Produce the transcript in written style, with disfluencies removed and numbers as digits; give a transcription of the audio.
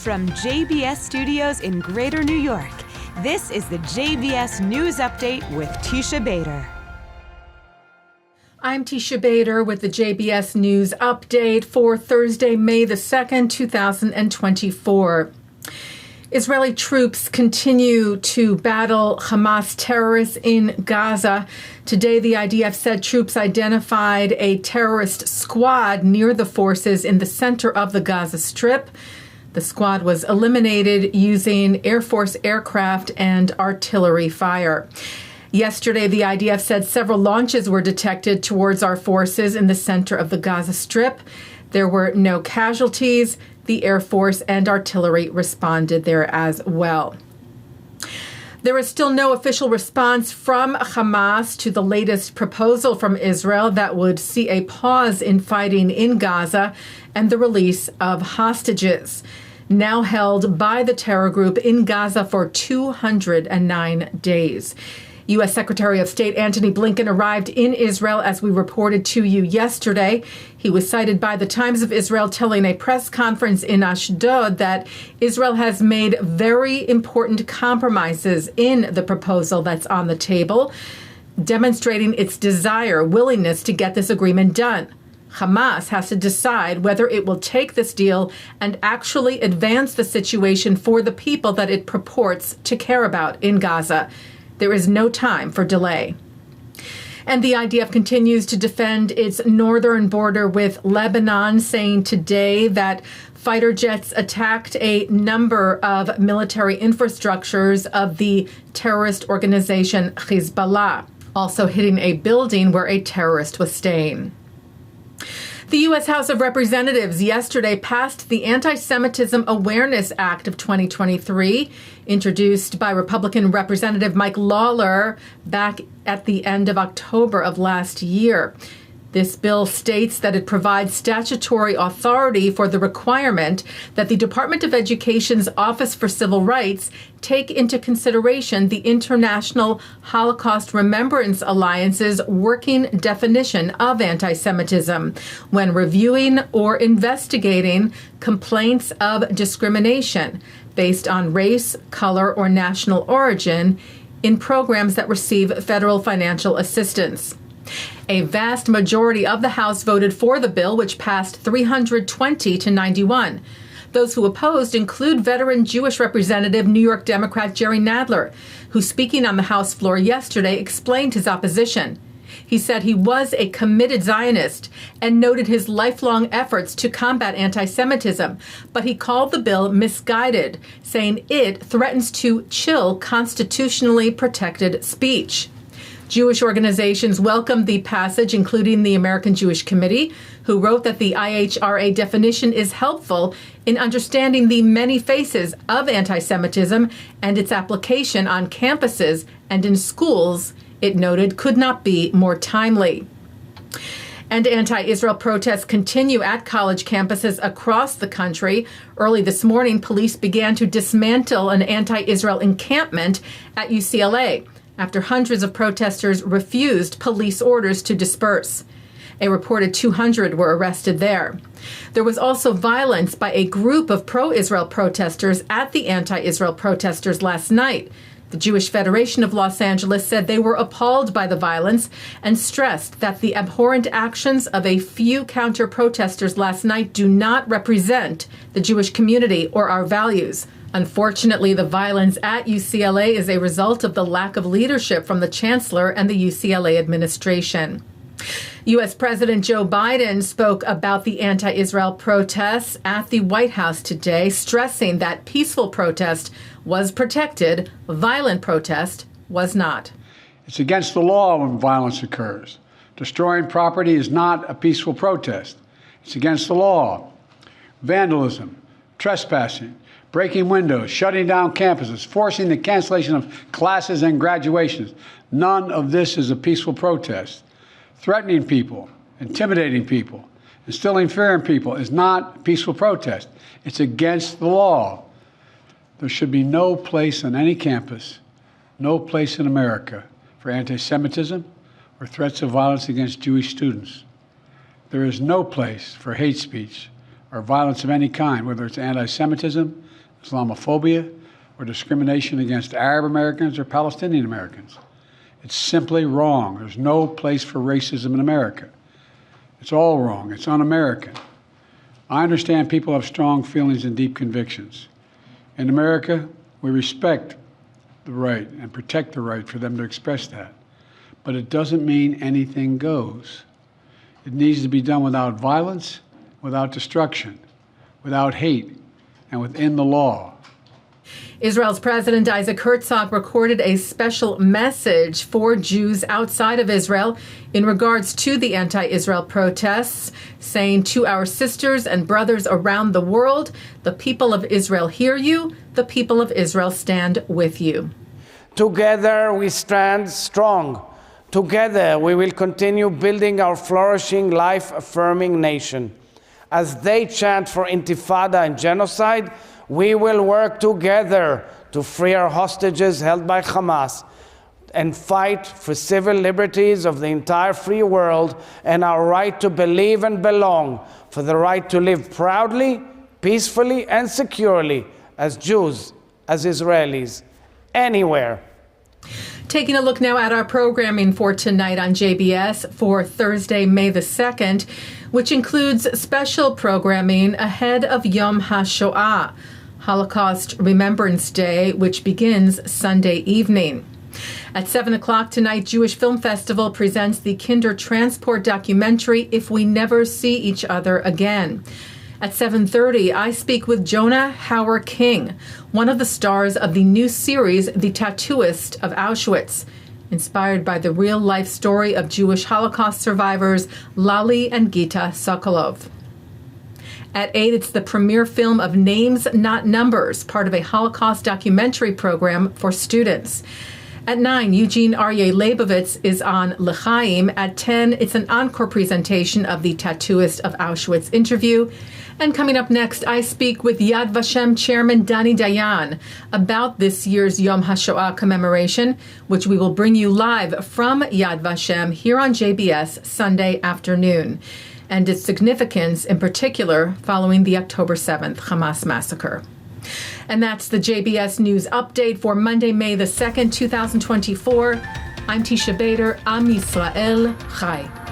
From JBS Studios in Greater New York, this is the JBS News Update with Teisha Bader. I'm Teisha Bader with the JBS News Update for Thursday, May the 2nd, 2024. Israeli troops continue to battle Hamas terrorists in Gaza. Today, the IDF said troops identified a terrorist squad near the forces in the center of the Gaza Strip. The squad was eliminated using Air Force aircraft and artillery fire. Yesterday, the IDF said several launches were detected towards our forces in the center of the Gaza Strip. There were no casualties. The Air Force and artillery responded there as well. There is still no official response from Hamas to the latest proposal from Israel that would see a pause in fighting in Gaza and the release of hostages, now held by the terror group in Gaza for 209 days. U.S. Secretary of State Antony Blinken arrived in Israel, as we reported to you yesterday. He was cited by the Times of Israel telling a press conference in Ashdod that Israel has made very important compromises in the proposal that's on the table, demonstrating its willingness to get this agreement done. Hamas has to decide whether it will take this deal and actually advance the situation for the people that it purports to care about in Gaza. There is no time for delay. And the IDF continues to defend its northern border with Lebanon, saying today that fighter jets attacked a number of military infrastructures of the terrorist organization Hezbollah, also hitting a building where a terrorist was staying. The U.S. House of Representatives yesterday passed the Anti-Semitism Awareness Act of 2023, introduced by Republican Representative Mike Lawler back at the end of October of last year. This bill states that it provides statutory authority for the requirement that the Department of Education's Office for Civil Rights take into consideration the International Holocaust Remembrance Alliance's working definition of anti-Semitism when reviewing or investigating complaints of discrimination based on race, color, or national origin in programs that receive federal financial assistance. A vast majority of the House voted for the bill, which passed 320 to 91. Those who opposed include veteran Jewish Representative New York Democrat Jerry Nadler, who, speaking on the House floor yesterday, explained his opposition. He said he was a committed Zionist and noted his lifelong efforts to combat anti-Semitism, but he called the bill misguided, saying it threatens to chill constitutionally protected speech. Jewish organizations welcomed the passage, including the American Jewish Committee, who wrote that the IHRA definition is helpful in understanding the many faces of anti-Semitism and its application on campuses and in schools, it noted, could not be more timely. And anti-Israel protests continue at college campuses across the country. Early this morning, police began to dismantle an anti-Israel encampment at UCLA. After hundreds of protesters refused police orders to disperse. A reported 200 were arrested there. There was also violence by a group of pro-Israel protesters at the anti-Israel protesters last night. The Jewish Federation of Los Angeles said they were appalled by the violence and stressed that the abhorrent actions of a few counter-protesters last night do not represent the Jewish community or our values. Unfortunately, the violence at UCLA is a result of the lack of leadership from the chancellor and the UCLA administration. U.S. President Joe Biden spoke about the anti-Israel protests at the White House today, stressing that peaceful protest was protected, violent protest was not. It's against the law when violence occurs. Destroying property is not a peaceful protest. It's against the law. Vandalism, trespassing, breaking windows, shutting down campuses, forcing the cancellation of classes and graduations. None of this is a peaceful protest. Threatening people, intimidating people, instilling fear in people is not a peaceful protest. It's against the law. There should be no place on any campus, no place in America for anti-Semitism or threats of violence against Jewish students. There is no place for hate speech or violence of any kind, whether it's anti-Semitism, Islamophobia, or discrimination against Arab Americans or Palestinian Americans. It's simply wrong. There's no place for racism in America. It's all wrong. It's un-American. I understand people have strong feelings and deep convictions. In America, we respect the right and protect the right for them to express that. But it doesn't mean anything goes. It needs to be done without violence, without destruction, without hate, and within the law. Israel's President Isaac Herzog recorded a special message for Jews outside of Israel in regards to the anti-Israel protests, saying to our sisters and brothers around the world, the people of Israel hear you, the people of Israel stand with you. Together we stand strong. Together we will continue building our flourishing, life-affirming nation. As they chant for intifada and genocide, we will work together to free our hostages held by Hamas and fight for civil liberties of the entire free world and our right to believe and belong, for the right to live proudly, peacefully, and securely as Jews, as Israelis, anywhere. Taking a look now at our programming for tonight on JBS for Thursday, May the 2nd, which includes special programming ahead of Yom HaShoah, Holocaust Remembrance Day, which begins Sunday evening. At 7 o'clock tonight, Jewish Film Festival presents the Kindertransport documentary, If We Never See Each Other Again. At 7:30, I speak with Jonah Hauer-King, one of the stars of the new series, The Tattooist of Auschwitz, inspired by the real-life story of Jewish Holocaust survivors Lali and Gita Sokolov. At 8, it's the premiere film of Names, Not Numbers, part of a Holocaust documentary program for students. At 9, Eugene Aryeh Leibovitz is on L'chaim. At 10, it's an encore presentation of the Tattooist of Auschwitz interview. And coming up next, I speak with Yad Vashem Chairman Dani Dayan about this year's Yom HaShoah commemoration, which we will bring you live from Yad Vashem here on JBS Sunday afternoon, and its significance in particular following the October 7th Hamas massacre. And that's the JBS News Update for Monday, May the 2nd, 2024. I'm Teisha Bader. Am Yisrael Chai.